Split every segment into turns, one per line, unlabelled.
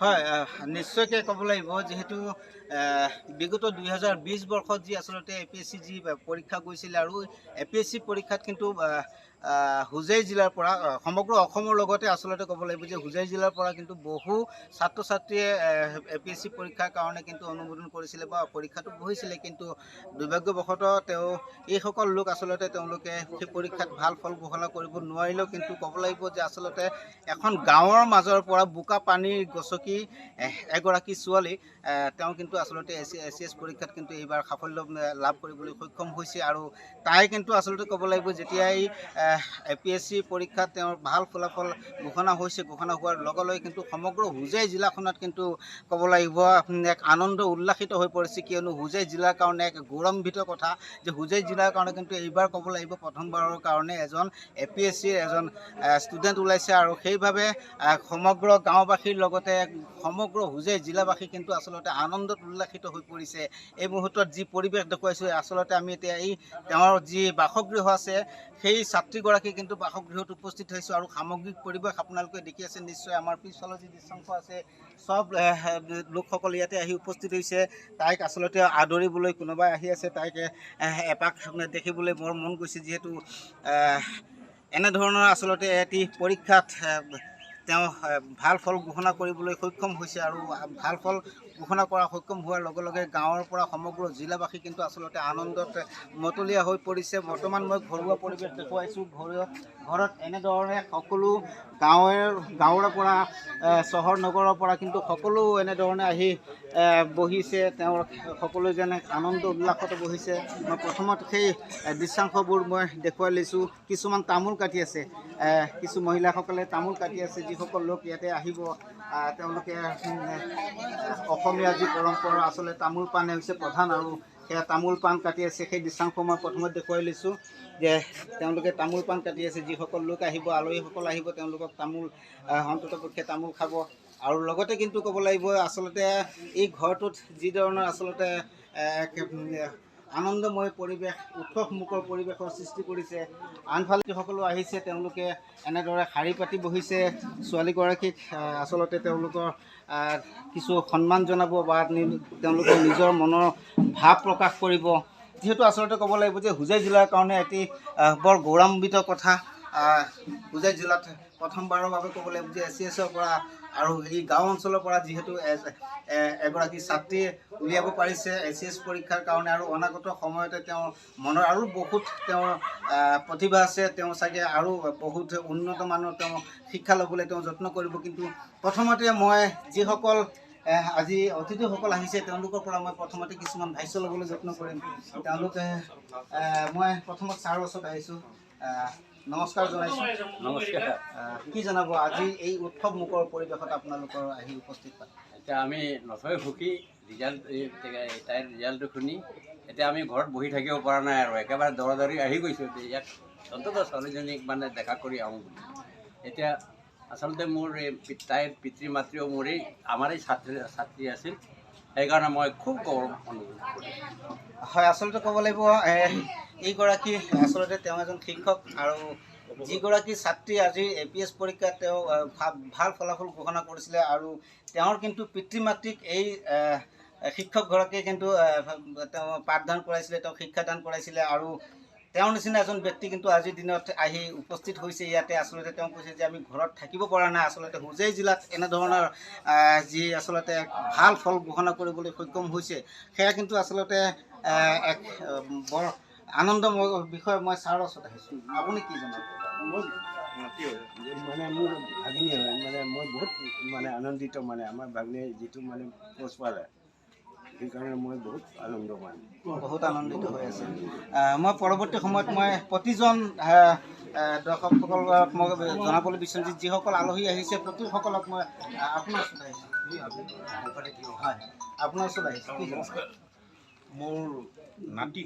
হয় নিশ্চয়কৈ ক'ব লাগিব যেহেতু বিগত 2020 বৰ্ষত যি আচলতে APSC যি পৰীক্ষা গৈছিলে আৰু APSC পৰীক্ষাত কিন্তু হুজাই জিলাৰ পৰা সমগ্ৰ অসমৰ লগতে আচলতে ক'ব লাগিব যে হুজাই জিলাৰ পৰা কিন্তু বহু ছাত্ৰ ছাত্ৰীয়ে APSC পৰীক্ষাৰ কাৰণে কিন্তু অনুমোদন কৰিছিলে বা পৰীক্ষাটো বহিছিলে কিন্তু দুৰ্ভাগ্যবশতঃ এইসকল লোক আচলতে তেওঁলোকে সেই পৰীক্ষাত ভাল ফল ঘোষণা কৰিব নোৱাৰিলেও কিন্তু ক'ব লাগিব যে আচলতে এখন গাঁৱৰ মাজৰ পৰা বোকা পানী গছকি এগৰাকী ছোৱালী তেওঁ কিন্তু আচলতে ACS পৰীক্ষাত কিন্তু এইবাৰ সাফল্য লাভ কৰিবলৈ সক্ষম হৈছে আৰু তাই কিন্তু আচলতে ক'ব লাগিব যেতিয়াই APSC পৰীক্ষাত তেওঁৰ ভাল ফলাফল ঘোষণা হোৱাৰ লগে লগে কিন্তু সমগ্ৰ হুজাই জিলাখনত কিন্তু ক'ব লাগিব এক আনন্দ উল্লাসিত হৈ পৰিছে কিয়নো হুজাই জিলাৰ কাৰণে এক গৌৰৱান্বিত কথা যে হুজাই জিলাৰ কাৰণে কিন্তু এইবাৰ ক'ব লাগিব প্ৰথমবাৰৰ কাৰণে এজন APSCৰ এজন ষ্টুডেণ্ট ওলাইছে আৰু সেইভাৱে সমগ্ৰ গাঁওবাসীৰ লগতে সমগ্ৰ হুজাই জিলাবাসী কিন্তু আচলতে আনন্দত উল্লাসিত হৈ পৰিছে এই মুহূৰ্তত যি পৰিৱেশ দেখুৱাইছোঁ আচলতে আমি এতিয়া তেওঁৰ যি বাসগৃহ আছে সেই ছাত্ৰীগৰাকী কিন্তু বাসগৃহত উপস্থিত হৈছোঁ আৰু সামগ্ৰিক পৰিৱেশ আপোনালোকে দেখি আছে নিশ্চয় আমাৰ পিছফালৰ যি দৃশ্যাংশ আছে সব লোকসকল ইয়াতে আহি উপস্থিত হৈছে তাইক আচলতে আদৰিবলৈ কোনোবাই আহি আছে তাইক এপাক দেখিবলৈ বৰ মন গৈছে যিহেতু এনেধৰণৰ আচলতে এটি পৰীক্ষাত তেওঁ ভাল ফল ঘোষণা কৰিবলৈ সক্ষম হৈছে আৰু ভাল ফল ঘোষণা কৰা সক্ষম হোৱাৰ লগে লগে গাঁৱৰ পৰা সমগ্ৰ জিলাবাসী কিন্তু আচলতে আনন্দত মতলীয়া হৈ পৰিছে বৰ্তমান মই ঘৰুৱা পৰিৱেশ দেখুৱাইছোঁ ঘৰত এনেধৰণে সকলো গাঁৱৰ পৰা চহৰ নগৰৰ পৰা কিন্তু সকলো এনেধৰণে আহি বহিছে তেওঁৰ সকলো যেনে আনন্দ উল্লাসত বহিছে মই প্ৰথমত সেই দৃশ্যাংশবোৰ মই দেখুৱাই লৈছোঁ কিছুমান তামোল কাটি আছে কিছু মহিলাসকলে তামোল কাটি আছে যিসকল লোক ইয়াতে আহিব তেওঁলোকে অসমীয়া যি পৰম্পৰা আচলতে তামোল পাণে হৈছে প্ৰধান আৰু সেয়া তামোল পাণ কাটি আছে সেই দৃশ্যাংশ মই প্ৰথমত দেখুৱাই লৈছোঁ যে তেওঁলোকে তামোল পাণ কাটি আছে যিসকল লোক আহিব আলহীসকল আহিব তেওঁলোকক তামোল অন্ততপক্ষে তামোল খাব আৰু লগতে কিন্তু ক'ব লাগিব আচলতে এই ঘৰটোত যি ধৰণৰ আচলতে আনন্দময় পৰিৱেশ উৎসৱমুখৰ পৰিৱেশৰ সৃষ্টি কৰিছে আনফালে যিসকলো আহিছে তেওঁলোকে এনেদৰে শাৰী পাতি বহিছে ছোৱালীগৰাকীক আচলতে তেওঁলোকৰ কিছু সন্মান জনাব বা তেওঁলোকৰ নিজৰ মনৰ ভাৱ প্ৰকাশ কৰিব যিহেতু আচলতে ক'ব লাগিব যে হুজাই জিলাৰ কাৰণে এটি বৰ গৌৰৱান্বিত কথা হুজাই জিলাত প্ৰথমবাৰৰ বাবে ক'ব লাগিব যে ACSৰ পৰা আৰু এই গাঁও অঞ্চলৰ পৰা যিহেতু এগৰাকী ছাত্ৰী উলিয়াব পাৰিছে ACS পৰীক্ষাৰ কাৰণে আৰু অনাগত সময়তে তেওঁৰ মনৰ আৰু বহুত তেওঁৰ প্ৰতিভা আছে তেওঁ চাগে আৰু বহুত উন্নত মানৰ তেওঁ শিক্ষা ল'বলৈ তেওঁ যত্ন কৰিব কিন্তু প্ৰথমতে মই যিসকল আজি অতিথিসকল আহিছে তেওঁলোকৰ পৰা মই প্ৰথমতে কিছুমান ভাষ্য ল'বলৈ যত্ন কৰিম তেওঁলোকে মই প্ৰথমত ছাৰৰ ওচৰত আহিছোঁ নমস্কাৰ জনাইছোঁ
নমস্কাৰ
কি জনাব আজি এই উৎসৱমুখৰ পৰিৱেশত আপোনালোকৰ আহি উপস্থিত পায়
এতিয়া আমি নথৈ সুখী ৰিজাল্ট তাইৰ ৰিজাল্টটো শুনি এতিয়া আমি ঘৰত বহি থাকিব পৰা নাই আৰু একেবাৰে দৌৰি আহি গৈছোঁ ইয়াক অন্ততঃ ছোৱালীজনীক মানে দেখা কৰি আহোঁ বুলি এতিয়া আচলতে মোৰ এই তাইৰ পিতৃ মাতৃও মোৰেই আমাৰেই ছাত্ৰী আছিল সেইকাৰণে মই খুব গৌৰৱ অনুভৱ কৰিছোঁ
হয় আচলতে ক'ব লাগিব এইগৰাকী আচলতে তেওঁ এজন শিক্ষক আৰু যিগৰাকী ছাত্ৰী আজি APS পৰীক্ষাত তেওঁ ভাল ফলাফল ঘোষণা কৰিছিলে আৰু তেওঁৰ কিন্তু পিতৃ মাতৃক এই শিক্ষকগৰাকীয়ে কিন্তু তেওঁ পাঠদান কৰাইছিলে তেওঁ শিক্ষাদান কৰাইছিলে আৰু তেওঁৰ নিচিনা এজন ব্যক্তি কিন্তু আজিৰ দিনত আহি উপস্থিত হৈছে ইয়াতে আচলতে তেওঁ কৈছে যে আমি ঘৰত থাকিব পৰা নাই আচলতে হুজাই জিলাত এনেধৰণৰ যি আচলতে ভাল ফল ঘোষণা কৰিবলৈ সক্ষম হৈছে সেয়া কিন্তু আচলতে এক বৰ আনন্দময় বিষয় মই ছাৰৰ ওচৰত আহিছোঁ আপুনি কি জনাব
মানে মোৰ ভাগিনী হয় মানে মই বহুত মানে আনন্দিত মানে আমাৰ ভাগিনীয়ে যিটো মানে পোষ্ট পালে সেইকাৰণে মই বহুত আনন্দিত হৈ আছে মই পৰৱৰ্তী সময়ত মই প্ৰতিজন দৰ্শকসকলক মই জনাবলৈ বিচাৰিম যে যিসকল আলহী আহিছে প্ৰতিসকলক মই আপোনাৰ ওচৰত আহিছোঁ হয় আপোনাৰ ওচৰত আহিছোঁ কি
মোৰ নাতি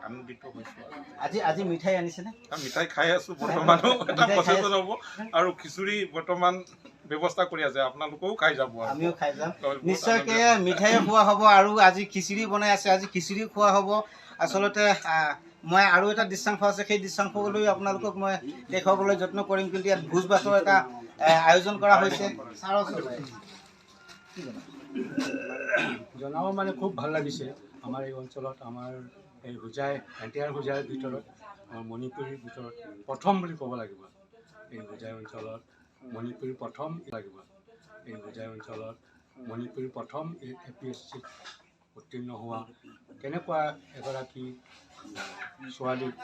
আনন্দিত হৈছোঁ
আজি মিঠাই আনিছেনে
মিঠাই খাই আছোঁ বৰ্তমানো এটা প্ৰচেছন হ'ব আৰু খিচুৰি বৰ্তমান ব্যৱস্থা কৰি আছে আপোনালোকেও খাই যাব
আমিও খাই যাম নিশ্চয়কৈ মিঠাই খোৱা হ'ব আৰু আজি খিচিৰি বনাই আছে আজি খিচিৰি খোৱা হ'ব আচলতে মই আৰু এটা দৃশ্যাংশ আছে সেই দৃশ্যাংশলৈ আপোনালোকক মই দেখুৱাবলৈ যত্ন কৰিম কিন্তু ইয়াত ভোজ ভাতৰ এটা আয়োজন কৰা হৈছে। ছাৰৰ ওচৰলৈ
জনাব মানে খুব ভাল লাগিছে। আমাৰ এই অঞ্চলত আমাৰ এই হোজাই এনটিআৰ হোজাইৰ ভিতৰত মণিপুৰীৰ ভিতৰত প্ৰথম বুলি ক'ব লাগিব। এই হোজাই অঞ্চলত মণিপুৰী প্ৰথম লাগিব। এই হোজাই অঞ্চলত মণিপুৰী প্ৰথম এই APSCত উত্তীৰ্ণ হোৱা কেনেকুৱা এগৰাকী ছোৱালীক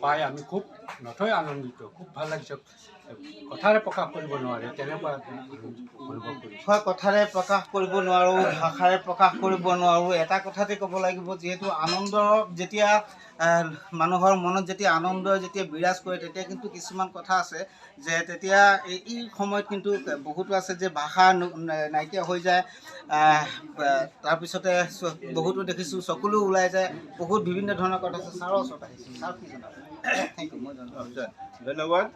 পাই আমি খুব নথৈ আনন্দিত, খুব ভাল লাগিছে। কথাৰে প্ৰকাশ কৰিব নোৱাৰে তেনেকুৱা অনুভৱ কৰিছোঁ।
হয়, কথাৰে প্ৰকাশ কৰিব নোৱাৰোঁ, ভাষাৰে প্ৰকাশ কৰিব নোৱাৰোঁ। এটা কথাতে ক'ব লাগিব, যিহেতু আনন্দ যেতিয়া মানুহৰ মনত যেতিয়া আনন্দই যেতিয়া বিৰাজ কৰে, তেতিয়া কিন্তু কিছুমান কথা আছে যে তেতিয়া এই সময়ত কিন্তু বহুতো আছে যে ভাষা নাইকিয়া হৈ যায়। তাৰপিছতে বহুতো দেখিছোঁ চকুলো ওলাই যায়, বহুত বিভিন্ন ধৰণৰ কথা আছে। ছাৰৰ ওচৰত আহিছোঁ, ছাৰ কি জনাব? থেংক ইউ, মই জনাব।
ধন্যবাদ।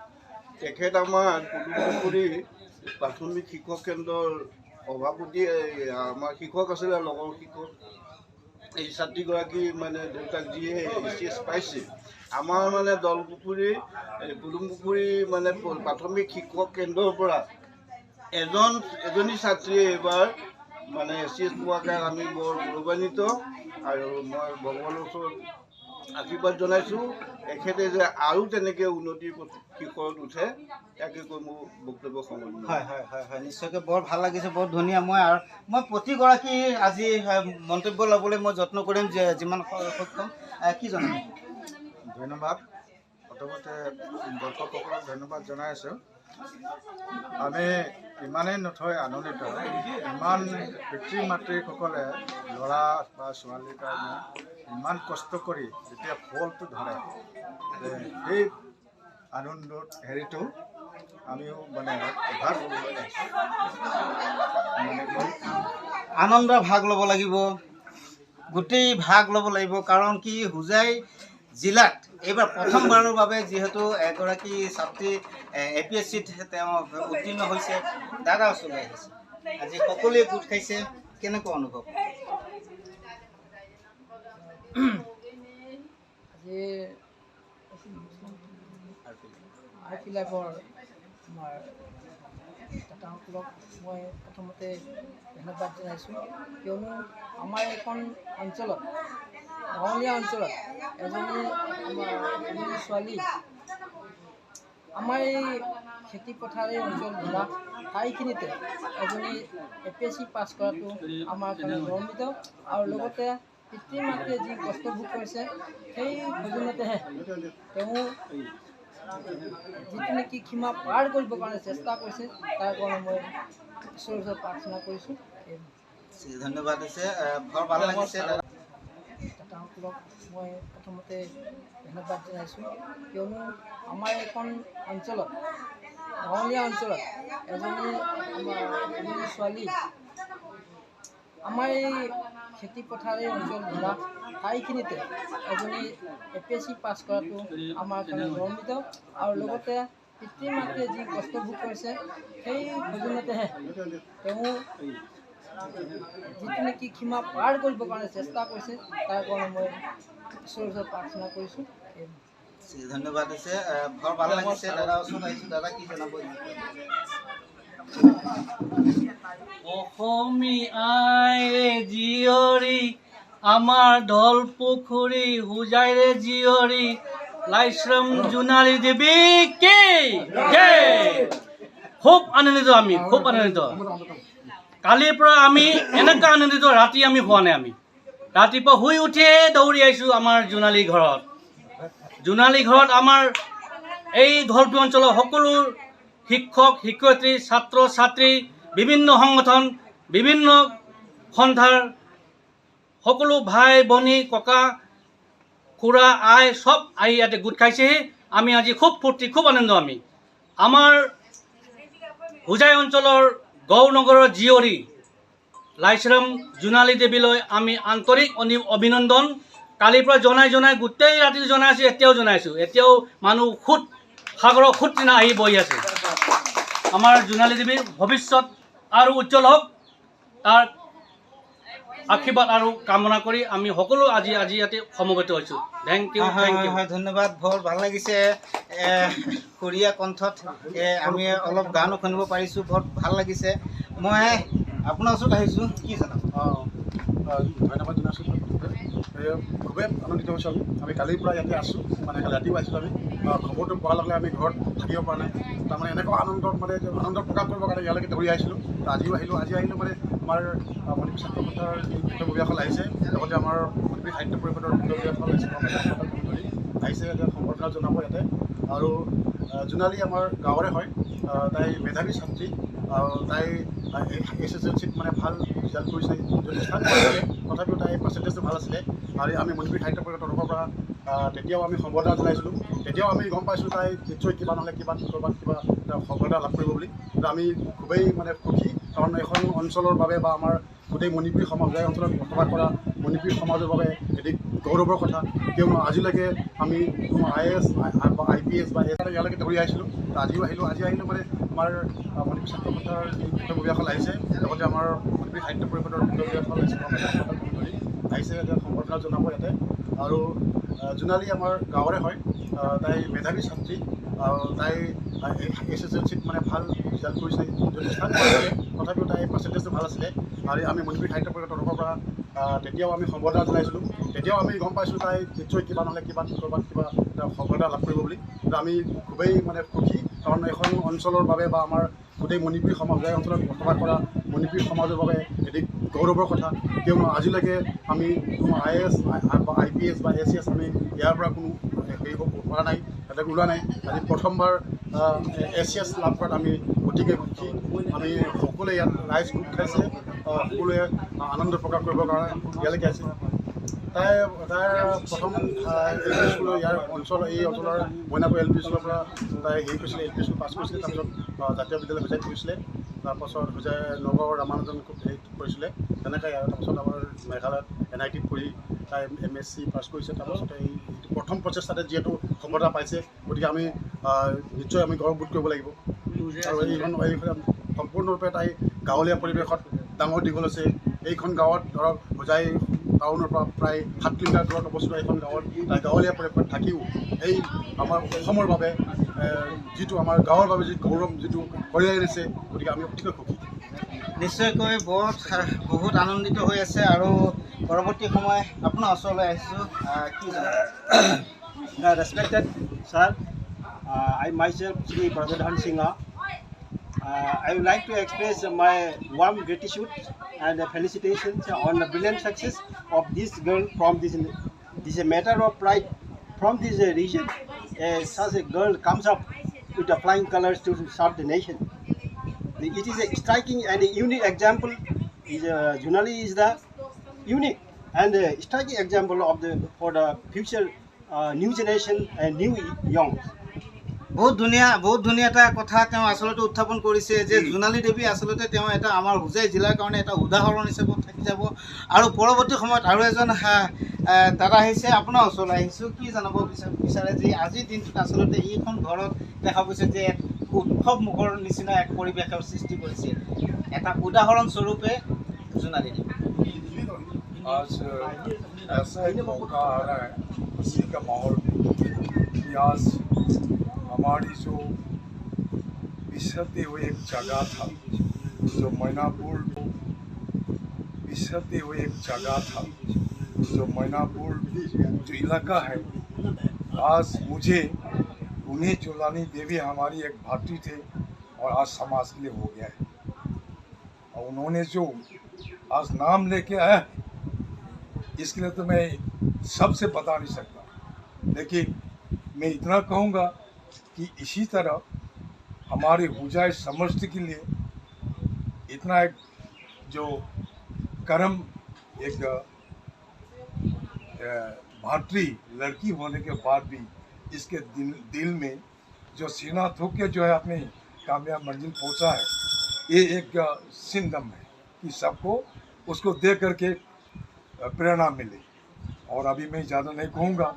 তেখেত আমাৰ পুদুমপুখুৰী প্ৰাথমিক শিক্ষক কেন্দ্ৰৰ সভাপতি, আমাৰ শিক্ষক আছিলে, লগৰ শিক্ষক। এই ছাত্ৰীগৰাকী মানে দেউতাক যিয়ে ACS পাইছে, আমাৰ মানে দলপুখুৰী পুদুমপুখুৰী মানে প্ৰাথমিক শিক্ষক কেন্দ্ৰৰ পৰা এজনী ছাত্ৰীয়ে এইবাৰ মানে ACS পোৱাৰ কাৰণে আমি বৰ গৌৰৱান্বিত। আৰু মই ভগৱানৰ ওচৰত আশীৰ্বাদ জনাইছোঁ এখেতে যে আৰু তেনেকৈ উন্নতিৰ শিখৰত উঠে। তাকে কৈ মোৰ বক্তব্য সামৰণি।
হয় হয় হয় হয়, নিশ্চয়কৈ বৰ ভাল লাগিছে, বৰ ধুনীয়া। মই প্ৰতিগৰাকী আজি মন্তব্য ল'বলৈ মই যত্ন কৰিম যে যিমান সক্ষম। কি জনাব?
ধন্যবাদ। প্ৰথমতে দৰ্শকসকলক ধন্যবাদ জনাই আছোঁ। আমি ইমানেই নথৈ আনন্দিত, ইমান পিতৃ মাতৃসকলে ল'ৰা বা ছোৱালীৰ কাৰণে ইমান কষ্ট কৰি যেতিয়া ফলটো ধৰে, সেই আনন্দত হেৰিটো আমিও মানে ভাগ ল'বলৈ
আনন্দৰ ভাগ ল'ব লাগিব, গোটেই ভাগ ল'ব লাগিব। কাৰণ কি, হোজাই জিলাত এইবাৰ প্ৰথমবাৰৰ বাবে যিহেতু এগৰাকী ছাত্ৰী APSCত তেওঁ উত্তীৰ্ণ হৈছে। দাদা ওচৰলৈ আহিছে, আজি সকলোৱে গোট খাইছে, কেনেকুৱা অনুভৱ?
আজি আৰ্টবিলাকৰ আমাৰ দাতাসকলক মই প্ৰথমতে ধন্যবাদ জনাইছোঁ, কিয়নো আমাৰ এখন অঞ্চলত, গাঁৱলীয়া অঞ্চলত এজনী ছোৱালী আমাৰ এই খেতি পথাৰী অঞ্চল ভৰা ঠাইখিনিতে এজনী APSC পাছ কৰাটো আমাৰ কাৰণে গৌৰৱান্বিত। আৰু লগতে পিতৃ মাতৃয়ে যি কষ্ট ভোগ কৰিছে, সেই প্ৰয়োজনতেহে তেওঁ যিটো নেকি সীমা পাৰ কৰিবৰ কাৰণে চেষ্টা কৰিছে, তাৰ কাৰণে মই ঈশ্বৰৰ ওচৰত প্ৰাৰ্থনা কৰিছোঁ।
ধন্যবাদ দিছে, বৰ ভাল লাগিছে।
দাতাসকলক মই প্ৰথমতে ধন্যবাদ জনাইছোঁ, কিয়নো আমাৰ এখন অঞ্চলত, গাঁৱলীয়া অঞ্চলত এজনী ছোৱালী আমাৰ এই খেতি পথাৰী অঞ্চল ভৰা ঠাইখিনিতে এজনী APSC পাছ কৰাটো আমাৰ কাৰণে গৌৰৱান্বিত। আৰু লগতে পিতৃ মাতৃয়ে যি কষ্ট ভোগ কৰিছে, সেই প্ৰয়োজনতেহে তেওঁ যিটো নেকি সীমা পাৰ কৰিবৰ কাৰণে চেষ্টা কৰিছে, তাৰ কাৰণে মই ঈশ্বৰৰ ওচৰত প্ৰাৰ্থনা কৰিছোঁ।
ধন্যবাদ দিছে, বৰ ভাল লাগিছে। দাদা ওচৰত আহিছোঁ, দাদা কি জনাব?
অসমীয়াৰে জীয়ৰী আমাৰ দল পুখুৰী, হোজাইৰে জীয়ৰী লাইশ্ৰম জোনালী দেৱী কি খুব আনন্দিত। আমি খুব আনন্দিত। কালিৰ পৰা আমি এনেকুৱা আনন্দিত, ৰাতি আমি হোৱা নাই। আমি ৰাতিপুৱা শুই উঠিয়ে দৌৰি আহিছোঁ আমাৰ জোনালী ঘৰত। জোনালী ঘৰত আমাৰ এই ধলপি অঞ্চলৰ সকলো শিক্ষক শিক্ষয়িত্ৰী, ছাত্ৰ ছাত্ৰী, বিভিন্ন সংগঠন, বিভিন্ন সন্থাৰ সকলো ভাই ভনী, ককা খুৰা আই চব আহি ইয়াতে গোট খাইছেহি। আমি আজি খুব ফূৰ্তি, খুব আনন্দ। আমি আমাৰ হোজাই অঞ্চলৰ নগৰৰ জীয়ৰী লাইশ্ৰম জোনালী দেৱীলৈ আমি আন্তৰিক অভিনন্দন কালিৰ পৰা জনাই গোটেই ৰাতি জনাই আছোঁ, এতিয়াও জনাইছোঁ। এতিয়াও মানুহ সাগৰৰ সুত নিচিনা আহি বহি আছে। আমাৰ জোনালী দেৱীৰ ভৱিষ্যত আৰু উজ্জ্বল হওক, তাৰ আশীৰ্বাদ আৰু কামনা কৰি আমি সকলো আজি ইয়াতে সমবেত হৈছোঁ। Thank you.
হয়, ধন্যবাদ। বৰ ভাল লাগিছে সুৰীয়া কণ্ঠত আমি অলপ গানো শুনিব পাৰিছোঁ, বৰ ভাল লাগিছে। মই আপোনাৰ ওচৰত আহিছোঁ, কি জনাব?
ধন্যবাদ জনাইছোঁ। খুবেই আনন্দিত হৈছোঁ আমি কালিৰ পৰা ইয়াতে আছোঁ, মানে কালি ৰাতিপুৱা আহিছিলোঁ আমি। খবৰটো পোৱাৰ লগে আমি ঘৰত থাকিব পৰা নাই, তাৰমানে এনেকুৱা আনন্দ প্ৰকাশ কৰিবৰ কাৰণে ইয়ালৈকে ধৰি আহিছিলোঁ। আজি আহিলোঁ মানে আমাৰ মণিপুৰ ছাত্ৰ সন্থাৰ যি বিষয়ববীয়াসকল আহিছে, লগতে আমাৰ মণিপুৰী সাহিত্য পৰিষদৰ বিষয়ববীয়াসকল আহিছে এতিয়া সম্বৰ্ধনা জনাব ইয়াতে। আৰু জোনালী আমাৰ গাঁৱৰে হয়, তাই মেধাৱী ছাত্ৰী, তাই SSLCত মানে ভাল ৰিজাল্ট কৰিছে, তথাপিও তাই পাৰ্চেণ্টেজটো ভাল আছিলে। আৰু আমি মণিপুৰী সাহিত্য পৰিষদৰ তৰফৰ পৰা তেতিয়াও আমি সম্বৰ্ধনা জনাইছিলোঁ। তেতিয়াও আমি গম পাইছোঁ তাই নিশ্চয় কিবা নহ'লে কিবা সফলতা লাভ কৰিব বুলি। কিন্তু আমি খুবেই মানে সুখী, কাৰণ এখন অঞ্চলৰ বাবে বা আমাৰ গোটেই মণিপুৰী সমাজ অঞ্চলত বসবাস কৰা মণিপুৰী সমাজৰ বাবে এটি গৌৰৱৰ কথা। কিয়নো আজিলৈকে আমি কোনো IAS বা IPS বা ইয়ালৈকে ধৰি আহিছিলোঁ। আজি আহিলোঁ মানে আমাৰ মণিপুৰ ছাত্ৰ সন্থাৰ যি বিষয়ববীয়াসকল আহিছে, লগতে আমাৰ মণিপুৰী সাহিত্য পৰিষদৰ বিষয়ববীয়াসকল আহিছে এতিয়া সম্বৰ্ধনা জনাব ইয়াতে। আৰু জোনালী আমাৰ গাঁৱৰে হয়, তাই মেধাৱী ছাত্ৰী, তাই SSLCত মানে ভাল ৰিজাল্ট কৰিছে, তথাপিও তাই পাৰ্চেণ্টেজটো ভাল আছিলে। আৰু আমি মণিপুৰী সাহিত্য পৰিষদৰ তৰফৰ পৰা তেতিয়াও আমি সম্বৰ্ধনা জনাইছিলোঁ। তেতিয়াও আমি গম পাইছোঁ তাই নিশ্চয় কিবা নহ'লে কিবা সফলতা লাভ কৰিব বুলি। কিন্তু আমি খুবেই মানে সুখী, কাৰণ এখন অঞ্চলৰ বাবে বা আমাৰ গোটেই মণিপুৰী সমাজ অঞ্চলত বসবাস কৰা মণিপুৰী সমাজৰ বাবে এটি গৌৰৱৰ কথা। কিয়নো আজিলৈকে আমি কোনো IAS বা IPS বা ACS আমি ইয়াৰ পৰা কোনো হেৰি কৰা নাই, তাতে ওলোৱা নাই। আজি প্ৰথমবাৰ ACS লাভ কৰাত আমি অতিকে সুখী। আমি সকলোৱে ইয়াত ৰাইজ গোট খাইছে, সকলোৱে আনন্দ প্ৰকাশ কৰিবৰ কাৰণে ইয়ালৈকে আহিছে। তাই প্ৰথম LP স্কুলৰ এই অঞ্চলৰ মইনাপুৰ LP স্কুলৰ পৰা তাই হেৰি কৰিছিলে, LP স্কুল পাছ কৰিছিলে, তাৰপিছত জাতীয় বিদ্যালয় হোজাইত কৰিছিলে, তাৰপাছত হোজাই নগৰৰ ৰামানুজন খুব হেৰি কৰিছিলে তেনেকৈ। আৰু তাৰপাছত আমাৰ মেঘালয়ত NIT পঢ়ি তাই MSc পাছ কৰিছে। তাৰপাছত এই প্ৰথম প্ৰচেষ্টাতে যিহেতু সফলতা পাইছে, গতিকে আমি নিশ্চয় আমি গৌৰৱবোধ কৰিব লাগিব। আৰু এইখন সম্পূৰ্ণৰূপে তাই গাঁৱলীয়া পৰিৱেশত ডাঙৰ দীঘল হৈছে। এইখন গাঁৱত ধৰক হোজাই টাউনৰ পৰা প্ৰায় 7 কিলোমিটাৰ দূৰত অৱস্থিত এইখন গাঁৱত তাই গাঁৱলীয়া পৰিৱেশত থাকিও এই আমাৰ অসমৰ বাবে যিটো আমাৰ গাঁৱৰ বাবে যি গৌৰৱ যিটো কঢ়িয়াই আনিছে, গতিকে আমি অতিকৈ সুখী।
নিশ্চয়কৈ বহুত আনন্দিত হৈ আছে। আৰু পৰৱৰ্তী সময় আপোনাৰ ওচৰলৈ আহিছোঁ, কি
Respected sir, I myself Sri Pradhan Singha. I would like to express my warm gratitude and felicitations on the brilliant success of this girl from this is a matter of pride from this region. Such a girl comes up with the flying colors to serve the nation. It is a striking and a unique example. Joonalee is the unique and a striking example of for the future new generation and new young.
বহুত ধুনীয়া এটা কথা তেওঁ আচলতে উত্থাপন কৰিছে যে জোনালী দেৱী আচলতে তেওঁ এটা আমাৰ হোজাই জিলাৰ কাৰণে এটা উদাহৰণ হিচাপে থাকি যাব। আৰু পৰৱৰ্তী সময়ত আৰু এজন দাদা আহিছে, আপোনাৰ ওচৰলৈ আহিছোঁ, কি জনাব বিচাৰে যে আজিৰ দিনটোত আচলতে এইখন ঘৰত দেখা গৈছে যে উৎসৱ মুখৰ নিচিনা এক পৰিৱেশৰ সৃষ্টি কৰিছে, এটা উদাহৰণ স্বৰূপে জোনালী দেৱী।
आज ऐसा एक मौका आ रहा है खुशी का माहौल कि आज हमारी जो बिछड़ते हुए एक जगह था, जो मैनापुर बिछड़ते हुए एक जगह था, जो मैनापुर जो इलाका है, आज मुझे उन्हें जूनाली देवी हमारी एक भाटी थे और आज समाज के लिए हो गया है। और उन्होंने जो आज नाम लेके आया, इसके लिए तो मैं सबसे बता नहीं सकता, लेकिन मैं इतना कहूँगा कि इसी तरह हमारे होजाई समष्टि के लिए इतना एक जो कर्म एक भाटी लड़की होने के बाद भी इसके दिल में जो सीना थूक के जो है अपनी कामयाब मंजिल पहुंचा है, ये एक सिंदम है कि सबको उसको देख करके प्रेरणा मिले। और अभी मैं ज़्यादा नहीं कहूँगा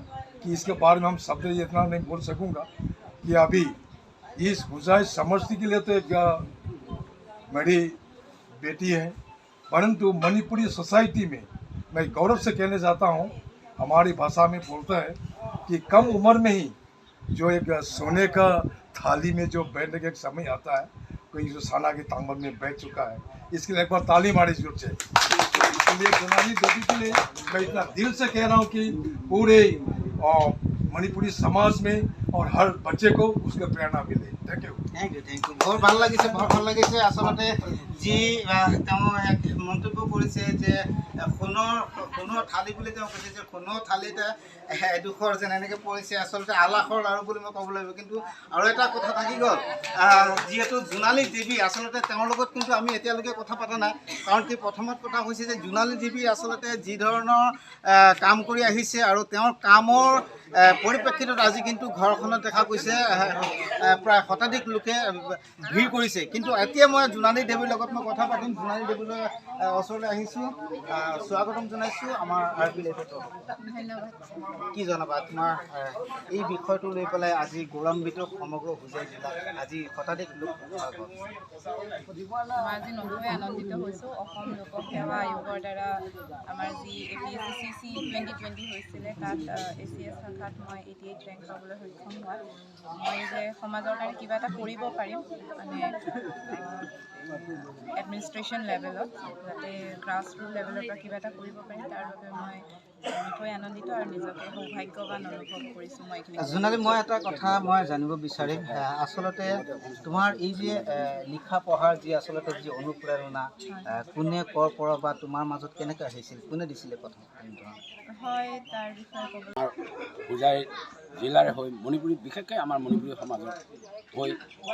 कि इसके बारे में हम शब्द इतना नहीं बोल सकूँगा कि अभी इस होजाई समष्टि के लिए तो एक मेरी बेटी है, परंतु मणिपुरी सोसाइटी में मैं गौरव से कहना चाहता हूँ, हमारी भाषा में बोलता है कि कम उम्र में ही जो एक सोने का थाली में जो बैठने का एक समय आता है, कोई जो साना के तांबर में बैठ चुका है, इसके लिए एक बार ताली मारी जरूरत है। इसलिए जुनाली देवी के लिए मैं इतना दिल से कह रहा हूँ कि पूरे मणिपुरी समाज में और हर बच्चे को उसके प्रेरणा मिले। Thank you.
बहुत ভাল লাগিছে, बहुत ভাল লাগিছে। আচলতে যি তেওঁ এক মন্তব্য কৰিছে যে সোণৰ থালি বুলি তেওঁ কৈছে যে সোণৰ থালিতে এডোখৰ যেন এনেকৈ পৰিছে, আচলতে আলাসৰ লাৰু বুলি মই ক'ব লাগিব। কিন্তু আৰু এটা কথা থাকি গ'ল, যিহেতু জোনালী দেৱী আচলতে তেওঁৰ লগত কিন্তু আমি এতিয়ালৈকে কথা পতা নাই। কাৰণ কি প্ৰথমত কথা হৈছে যে জোনালী দেৱী আচলতে যি ধৰণৰ কাম কৰি আহিছে আৰু তেওঁৰ কামৰ পৰিপ্ৰেক্ষিতত আজি কিন্তু ঘৰখনত দেখা গৈছে প্ৰায় শতাধিক লোকে ভিৰ কৰিছে। কিন্তু এতিয়া মই জোনালী দেৱীৰ লগত মই কথা পাতিম। জোনালী দেৱীলৈ ওচৰলৈ আহিছোঁ, স্বাগতম জনাইছোঁ আমাৰ RP লাইভত।
ধন্যবাদ।
কি জনাবা তোমাৰ এই বিষয়টো লৈ পেলাই আজি গৌৰৱান্বিত সমগ্ৰ হোজাই জিলা, আজি শতাধিক লোক
মই আজি নথৈ আনন্দিত হৈছোঁ। অসম লোক সেৱা আয়োগৰ দ্বাৰা আমাৰ যি APSCC 2020 হৈছিলে, তাত ACS শাখাত মই 88 ৰেংক পাবলৈ সক্ষম হোৱাত মই যে সমাজৰ কাৰণে কিবা এটা কৰিব পাৰিম, মানে এডমিনিষ্ট্ৰেশ্যন লেভেলত, যাতে গ্ৰাছ ৰুট লেভেলৰ পৰা কিবা এটা কৰিব পাৰিম, তাৰ বাবে মই নথৈ আনন্দিত আৰু নিজকে সৌভাগ্যৱান অনুভৱ কৰিছোঁ। মই এইখিনি
জোনালী, মই এটা কথা মই জানিব বিচাৰিম, আচলতে তোমাৰ এই যে লিখা পঢ়াৰ যি আচলতে যি অনুপ্ৰেৰণা কোনে ক'ৰ পৰা বা তোমাৰ মাজত কেনেকৈ আহিছিল, কোনে দিছিলে প্ৰথম?
হয়, তাৰ বিষয়ে ক'ব
হোজাই জিলাৰ হৈ মণিপুৰী, বিশেষকৈ আমাৰ মণিপুৰী সমাজত হৈ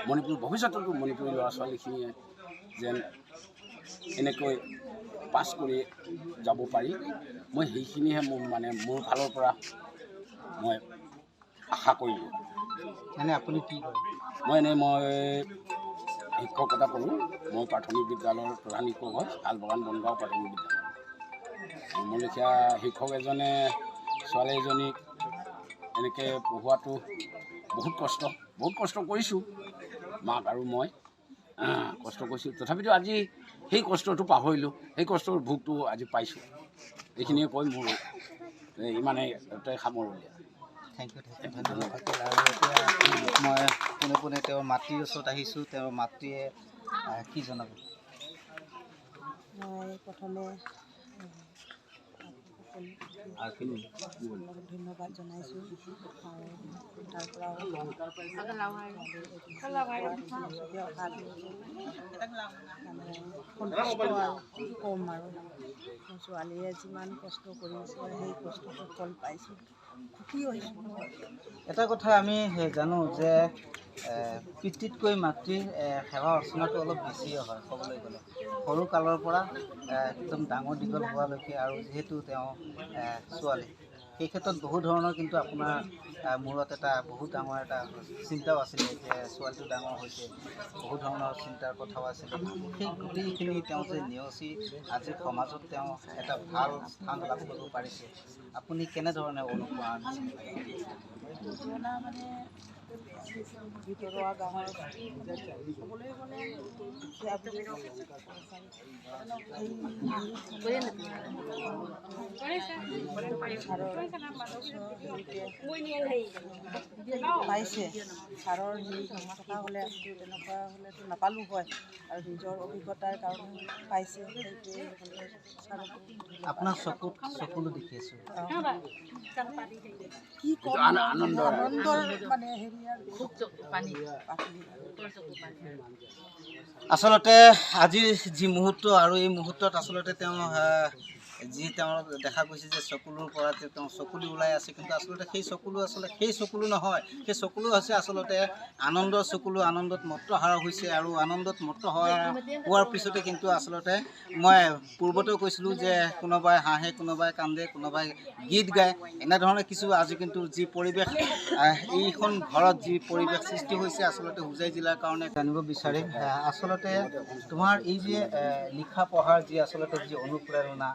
মণিপুৰ ভৱিষ্যততো মণিপুৰী ল'ৰা ছোৱালীখিনিয়ে যেন এনেকৈ পাছ কৰি যাব পাৰি, মই সেইখিনিহে মোৰ ফালৰ পৰা মই আশা কৰিলোঁ।
মানে আপুনি কি কৰে?
মই শিক্ষকতা কৰোঁ। মই প্ৰাথমিক বিদ্যালয়ৰ প্ৰধান শিক্ষক হয়, শালবাগান বনগাঁও প্ৰাথমিক বিদ্যালয়। মোৰ লেখীয়া শিক্ষক এজনে ছোৱালী এজনীক এনেকৈ পঢ়োৱাটো বহুত কষ্ট কৰিছোঁ। মাক আৰু মই কষ্ট কৰিছোঁ, তথাপিতো আজি সেই কষ্টটো পাহৰিলোঁ, সেই কষ্টৰ ভোগটো আজি পাইছোঁ। এইখিনিয়ে কৈ মোৰ ইমানেই সামৰণি দিয়া।
থেংক ইউ, ধন্যবাদ থাকিল। আৰু এতিয়া মই পোনে তেওঁৰ মাতৃৰ ওচৰত আহিছোঁ। তেওঁৰ মাতৃয়ে কি জনাব?
মই প্ৰথমে ধন্যবাদ জনাইছোঁ, আৰু তাৰ পৰা ক'ম আৰু ছোৱালীয়ে যিমান কষ্ট কৰিছে সেই কষ্টটো ফল পাইছোঁ, সুখী হৈছোঁ।
এটা কথা আমি জানো যে পিতৃতকৈ মাতৃৰ সেৱা অৰ্চনাটো অলপ বেছিয়ে হয় ক'বলৈ গ'লে, সৰু কালৰ পৰা একদম ডাঙৰ দীঘল হোৱালৈকে। আৰু যিহেতু তেওঁ ছোৱালী, সেই ক্ষেত্ৰত বহু ধৰণৰ কিন্তু আপোনাৰ মূৰত এটা বহুত ডাঙৰ এটা চিন্তাও আছিলে যে ছোৱালীটো ডাঙৰ হৈছে, বহু ধৰণৰ চিন্তাৰ কথাও আছিলে। সেই গোটেইখিনি তেওঁ যে নেওচি আজি সমাজত তেওঁ এটা ভাল স্থান লাভ কৰিব পাৰিছে, আপুনি কেনেধৰণে অনুপ্ৰেৰণা
মানে ভিতৰুৱা গাঁৱৰ ক'বলৈ গ'লে দুখীয়া পাইছে ছাৰৰ হেৰি থকা হ'লে তেনেকুৱা হ'লেতো নাপালোঁ হয়, আৰু নিজৰ অভিজ্ঞতাৰ কাৰণে পাইছে, সেইটোৱে
আপোনাৰ চকুলো দেখি আছোঁ।
কি ক'ম, আনন্দৰ মানে হেৰি আৰু
আচলতে আজিৰ যি মুহূৰ্ত, আৰু এই মুহূৰ্তত আচলতে তেওঁ দেখা গৈছে যে চকুলোৰ পৰা যে তেওঁ চকুলো ওলাই আছে, কিন্তু আচলতে সেই চকুলো নহয়, সেই চকুলো হৈছে আচলতে আনন্দৰ চকুলো। আনন্দত মত্তহাৰা হৈছে, আৰু আনন্দত হোৱাৰ পিছতে কিন্তু আচলতে মই পূৰ্বতেও কৈছিলোঁ যে কোনোবাই হাঁহে, কোনোবাই কান্দে, কোনোবাই গীত গায়, এনেধৰণে কিছু আজি কিন্তু যি পৰিৱেশ এইখন ঘৰত যি পৰিৱেশ সৃষ্টি হৈছে আচলতে হোজাই জিলাৰ কাৰণে জানিব বিচাৰিম। আচলতে তোমাৰ এই যে লিখা পঢ়াৰ যি আচলতে যি অনুপ্ৰেৰণা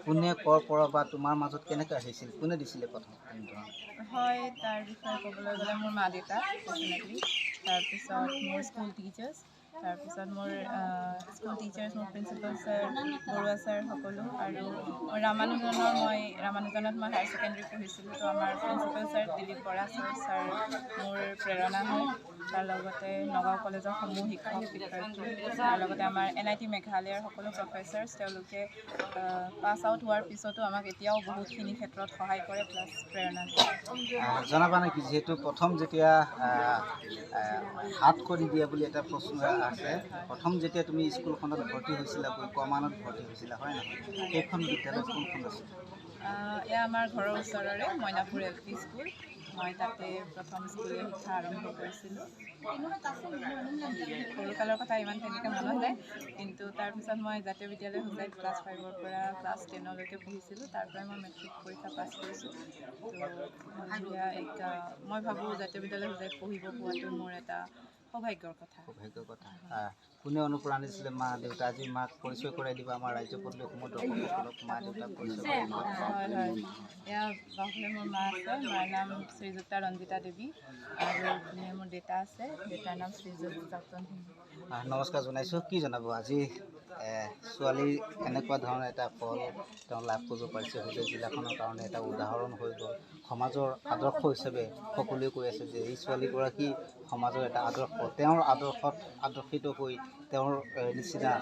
কোনে ক'ৰ পৰা বা তোমাৰ মাজত কেনেকৈ আহিছিল, কোনে দিছিলে প্ৰথম?
হয়, তাৰ বিষয়ে ক'বলৈ গ'লে মোৰ মা দেউতা, তাৰপিছত মোৰ স্কুল টিচাৰ্ছ, তাৰপিছত মোৰ স্কুল টিচাৰ্ছ, মোৰ প্ৰিন্সিপাল ছাৰ, বৰুৱা ছাৰ সকলো, আৰু ৰামানুজনত মই হায়াৰ ছেকেণ্ডেৰী পঢ়িছিলোঁ। তো আমাৰ principal sir Dilip Bora sir মোৰ প্ৰেৰণা হয়। তাৰ লগতে নগাঁও কলেজৰ সমূহ শিক্ষক শিক্ষয়িত্ৰী, তাৰ লগতে আমাৰ NIT মেঘালয়ৰ সকলো প্ৰফেচাৰ্ছ, তেওঁলোকে পাছ আউট হোৱাৰ পিছতো আমাক এতিয়াও বহুতখিনি ক্ষেত্ৰত সহায় কৰে, প্লাছ প্ৰেৰণা দিয়ে।
জনাবা নেকি, যিহেতু প্ৰথম যেতিয়া হাত কৰি দিয়ে বুলি এটা প্ৰশ্ন আছে, প্ৰথম যেতিয়া তুমি স্কুলখনত ভৰ্তি হৈছিলা, কমানত ভৰ্তি হৈছিলা, হয় নহয়? সেইখন বিদ্যালয় কোনখন আছিল?
এয়া আমাৰ ঘৰৰ ওচৰৰে মইনাপুৰ LP স্কুল। মই তাতে প্ৰথম স্কুলীয়া শিক্ষা আৰম্ভ কৰিছিলোঁ। সৰুকালৰ কথা ইমান তেনেকৈ মনত নাই, কিন্তু তাৰপিছত মই জাতীয় বিদ্যালয় হোজাইত ক্লাছ 5ৰ পৰা ক্লাছ 10লৈকে পঢ়িছিলোঁ। তাৰ পৰাই মই মেট্ৰিক পৰীক্ষা পাছ কৰিছোঁ। তো মই ভাবোঁ জাতীয় বিদ্যালয় হোজাইত পঢ়িব পোৱাটো মোৰ এটা সৌভাগ্যৰ কথা।
কোনে অনুপ্ৰাণিত দিছিলে? মা দেউতা? আজি মাক পৰিচয় কৰাই দিবা আমাৰ ৰাজ্য পদূলি অসমৰ দৰ্শকসকলক, মা দেউতাক পৰিচয় কৰাই দিবা।
হয় হয়, এয়া বাহুলে মোৰ মা আছে, মাৰ নাম শ্ৰীযুক্তা ৰঞ্জিতা দেৱী, আৰু ইপিনে মোৰ দেউতা আছে, দেউতাৰ নাম শ্ৰীযুত জাপন সিং।
নমস্কাৰ জনাইছোঁ। কি জনাব আজি ছোৱালীৰ এনেকুৱা ধৰণৰ এটা ফল তেওঁ লাভ কৰিব পাৰিছে, হোজাই জিলাখনৰ কাৰণে এটা উদাহৰণ হৈ গ'ল। সমাজৰ আদৰ্শ হিচাপে সকলোৱে কৈ আছে যে এই ছোৱালীগৰাকী সমাজৰ এটা আদৰ্শ, তেওঁৰ আদৰ্শত আদৰ্শিত হৈ তেওঁৰ নিচিনা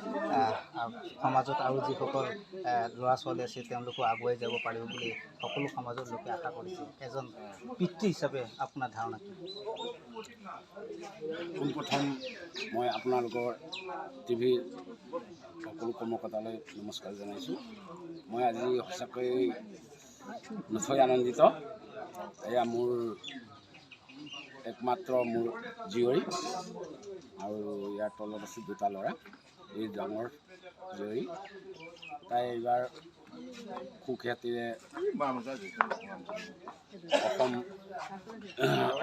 সমাজত আৰু যিসকল ল'ৰা ছোৱালী আছে তেওঁলোকো আগুৱাই যাব পাৰিব বুলি সকলো সমাজৰ লোকে আশা কৰিছে। এজন পিতৃ হিচাপে আপোনাৰ ধাৰণা কি?
পোনপ্ৰথম মই আপোনালোকৰ টিভিৰ সকলো কৰ্মকৰ্তালৈ নমস্কাৰ জনাইছোঁ। মই আজি সঁচাকৈ নথৈ আনন্দিত। এয়া মোৰ একমাত্ৰ মোৰ জীয়ৰী, আৰু ইয়াৰ তলত আছে দুটা ল'ৰা। এই ডাঙৰ জীয়ৰী, তাই এইবাৰ সুখ্যাতিৰে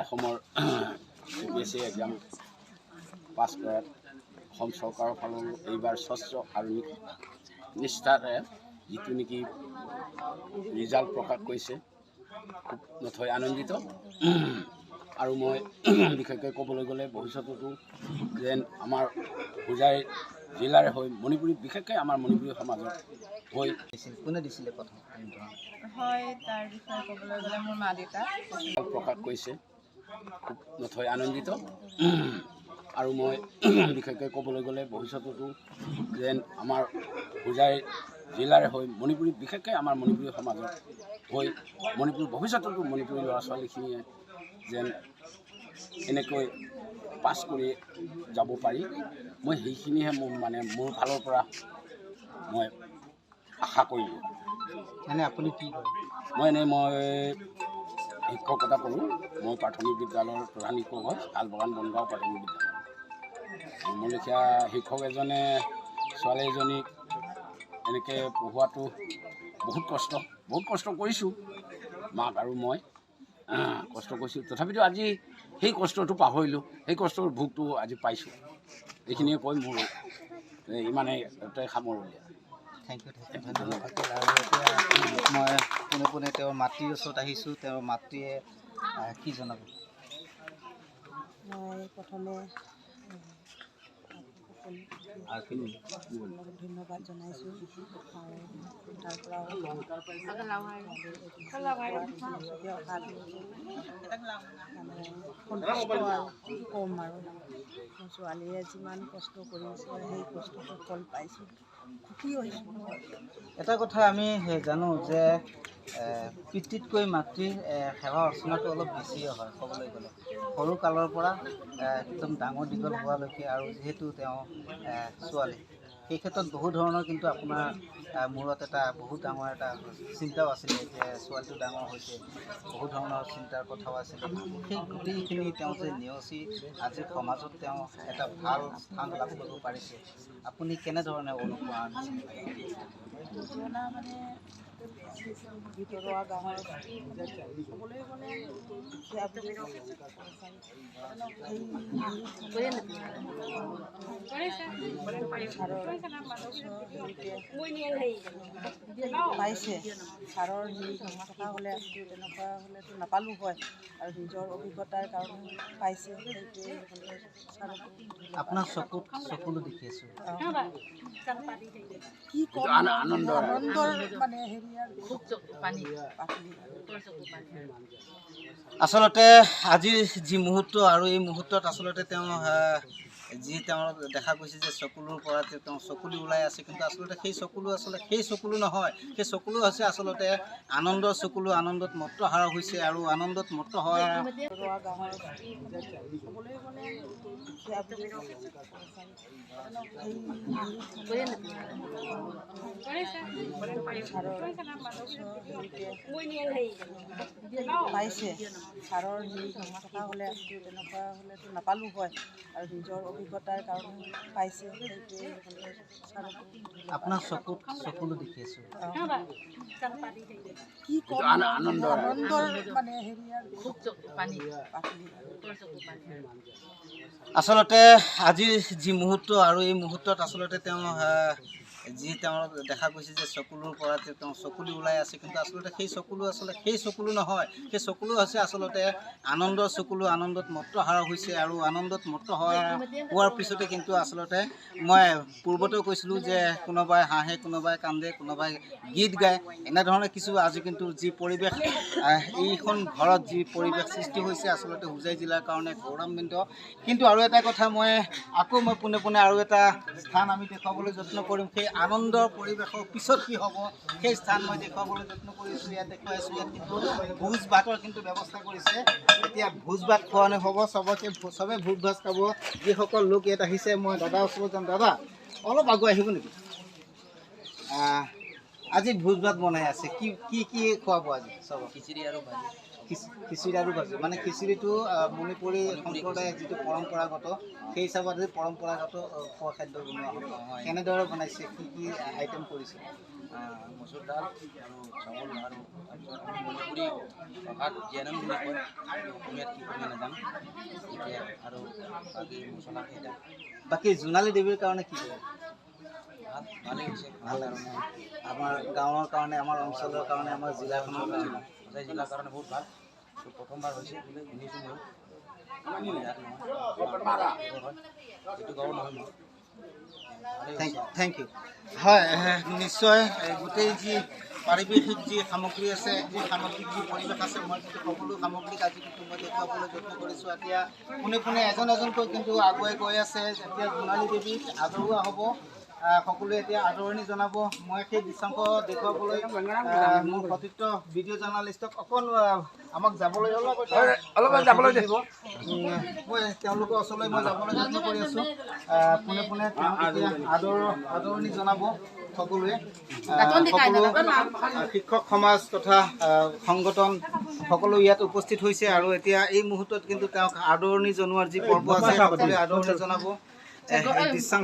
অসমৰ APSC এক্সাম পাছ কৰাত অসম চৰকাৰৰ ফালৰ এইবাৰ স্বচ্ছ আৰু নিষ্ঠাৰে যিটো নেকি ৰিজাল্ট প্ৰকাশ কৰিছে, খুব নথৈ আনন্দিত। আৰু মই বিশেষকৈ ক'বলৈ গ'লে ভৱিষ্যততো যেন আমাৰ হোজাই জিলাৰে হৈ মণিপুৰী, বিশেষকৈ আমাৰ মণিপুৰী সমাজৰ হৈ
কোনে দিছিলে প্ৰথম?
হয়, তাৰ বিষয়ে ক'বলৈ গ'লে মোৰ মা দেউতা
প্ৰকাশ কৰিছে, খুব নথৈ আনন্দিত। আৰু মই বিশেষকৈ ক'বলৈ গ'লে ভৱিষ্যততো যেন আমাৰ হোজাই জিলাৰে হৈ মণিপুৰী, বিশেষকৈ আমাৰ মণিপুৰী সমাজৰ হৈ মণিপুৰ ভৱিষ্যততো মণিপুৰী ল'ৰা ছোৱালীখিনিয়ে যেন এনেকৈ পাছ কৰি যাব পাৰি, মই সেইখিনিহে মোৰ ফালৰ পৰা মই আশা কৰিলোঁ।
আপুনি কি কৰে?
মই শিক্ষকতা কৰোঁ। মই প্ৰাথমিক বিদ্যালয়ৰ প্ৰধান শিক্ষক হয়, শালবাগান বনগাঁও প্ৰাথমিক বিদ্যালয়। মোৰ লেখীয়া শিক্ষক এজনে ছোৱালী এজনীক এনেকৈ পঢ়োৱাটো বহুত কষ্ট কৰিছোঁ। মাক আৰু মই কষ্ট কৰিছোঁ, তথাপিতো আজি সেই কষ্টটো পাহৰিলোঁ, সেই কষ্টৰ ভোগটো আজি পাইছোঁ। এইখিনিয়ে কৈ মোৰ ইমানেই সামৰণি।
থেংক ইউ, ধন্যবাদ থাকিল। আৰু এতিয়া মই পোনে পোনে তেওঁৰ মাতৃৰ ওচৰত আহিছোঁ। তেওঁৰ মাতৃয়ে কি জনাব?
মই প্ৰথমে ধন্যবাদ জনাইছোঁ, আৰু তাৰ পৰাও কি ক'ম আৰু ছোৱালীয়ে যিমান কষ্ট কৰিছে সেই কষ্টটো ফল পাইছোঁ, সুখী হৈছোঁ।
এটা কথা আমি জানো যে পিতৃতকৈ মাতৃৰ সেৱা অৰ্চনাটো অলপ বেছিয়ে হয় ক'বলৈ গ'লে, সৰু কালৰ পৰা একদম ডাঙৰ দীঘল হোৱালৈকে। আৰু যিহেতু তেওঁ ছোৱালী, সেই ক্ষেত্ৰত বহু ধৰণৰ কিন্তু আপোনাৰ মূৰত এটা বহুত ডাঙৰ এটা চিন্তাও আছিলে যে ছোৱালীটো ডাঙৰ হৈছে, বহু ধৰণৰ চিন্তাৰ কথাও আছিলে। সেই গোটেইখিনি তেওঁ যে নেওচি আজি সমাজত তেওঁ এটা ভাল স্থান লাভ কৰিব পাৰিছে, আপুনি কেনেধৰণে অনুপ্ৰেৰণা
মানে ভিতৰুৱা গাঁৱৰ ক'বলৈ গ'লে দুখীয়া বুলি পাইছে ছাৰৰ হেৰি থকা হ'লে তেনেকুৱা হ'লেতো নাপালোঁ হয় আৰু নিজৰ অভিজ্ঞতাৰ কাৰণে পাইছে সেইটোৱে
আপোনাৰ চকুত চকুলো দেখি আছোঁ
কি ক'ম আনন্দৰ মানে হেৰি আৰু
আচলতে আজিৰ যি মুহূৰ্ত আৰু এই মুহূৰ্তত আচলতে তেওঁ দেখা গৈছে যে চকুলোৰ পৰা তেওঁ চকুলো ওলাই আছে কিন্তু আচলতে সেই চকুলো নহয় সেই চকুলো হৈছে আচলতে আনন্দৰ চকুলো আনন্দত মত্তহাৰা হৈছে আৰু আনন্দত মত্তহাৰা
ক'বলৈ গ'লে দুখীয়া বুলি পাইছে ছাৰৰ হেৰি থকা হ'লে তেনেকুৱা হ'লেতো নাপালোঁ হয় আৰু নিজৰ অভিজ্ঞতাৰ কাৰণে পাইছে সেইটোৱে
আপোনাৰ চকুত চকুলো দেখি আছোঁ
কি ক'ম আনন্দৰ মানে হেৰি আৰু
আচলতে আজিৰ যি মুহূৰ্ত আৰু এই মুহূৰ্তত আচলতে তেওঁ দেখা গৈছে যে চকুলোৰ পৰা তেওঁ চকুলো ওলাই আছে কিন্তু আচলতে সেই চকুলো নহয় সেই চকুলো হৈছে আচলতে আনন্দৰ চকুলো আনন্দত মত্তহাৰা হৈছে আৰু আনন্দত মত্তহাৰা হোৱাৰ পিছতে কিন্তু আচলতে মই পূৰ্বতেও কৈছিলোঁ যে কোনোবাই হাঁহে কোনোবাই কান্দে কোনোবাই গীত গায় এনেধৰণে কিছু আজি কিন্তু যি পৰিৱেশ এইখন ঘৰত যি পৰিৱেশ সৃষ্টি হৈছে আচলতে হোজাই জিলাৰ কাৰণে গৌৰৱান্বিত কিন্তু আৰু এটা কথা মই পোনে পোনে আৰু এটা স্থান আমি দেখুৱাবলৈ যত্ন কৰিম সেই আনন্দৰ পৰিৱেশৰ পিছত কি হ'ব সেই স্থান মই দেখুৱাবলৈ যত্ন কৰিছোঁ ইয়াত দেখুৱাইছোঁ ইয়াত কিন্তু ভোজ ভাতৰ কিন্তু ব্যৱস্থা কৰিছে এতিয়া ভোজ ভাত খোৱানো হ'ব চবে ভোজ ভাত খাব যিসকল লোক ইয়াত আহিছে মই দাদা ওচৰত যাম দাদা অলপ আগুৱাই আহিব নেকি আজি ভোজ ভাত বনাই আছে কি খুৱাব আজি চব খিচিৰি আৰু ভাজি মানে খিচিৰিটো মণিপুৰী সম্প্ৰদায়ৰ যিটো পৰম্পৰাগত সেই হিচাপত পৰম্পৰাগত খোৱা খাদ্য বনোৱা হ'ব কেনেদৰে বনাইছে কি আইটেম কৰিছে
মচুৰ দাল আৰু চাউল আৰু তাৰপিছত আমি মণিপুৰী ভাষাত জেনম বুলি কয় অসমীয়াত কি কয় নাজানো এতিয়া আৰু বাকী মছলা কেইটা
বাকী জোনালী দেৱীৰ কাৰণে কি কৰে
ভালেই হৈছে
ভাল লাগিছে আমাৰ গাঁৱৰ কাৰণে আমাৰ অঞ্চলৰ কাৰণে আমাৰ জিলাখনৰ কাৰণে
হোজাই জিলাৰ কাৰণে বহুত ভাল প্ৰথমবাৰ হৈছে শুনিছোঁ মই এইটো গাঁও নহয় মই
থেংক ইউ হয় নিশ্চয় গোটেই যি পাৰিৱেশিক যি সামগ্ৰী আছে যি সামগ্ৰিক যি পৰিৱেশ আছে মই কিন্তু সকলো সামগ্ৰিক আজি কিন্তু মই দেখুৱাবলৈ যত্ন কৰিছোঁ এতিয়া পোনে এজনকৈ কিন্তু আগুৱাই গৈ আছে এতিয়া জোনালী দেৱীক আদৰোৱা হ'ব সকলোৱে এতিয়া আদৰণি জনাব মই সেই দৃশ্যাংশ দেখুৱাবলৈ মোৰ সতীৰ্থ ভিডিঅ' জাৰ্ণালিষ্টক অকণ আমাক যাবলৈ দিব মই তেওঁলোকৰ ওচৰলৈ মই যাবলৈ যত্ন কৰি আছোঁ পোনে আদৰণি জনাব সকলোৱে শিক্ষক সমাজ তথা সংগঠন সকলো ইয়াত উপস্থিত হৈছে আৰু এতিয়া এই মুহূৰ্তত কিন্তু তেওঁক আদৰণি জনোৱাৰ যি পৰ্ব আছে সকলোৱে আদৰণি জনাব দৃশ্যাংশ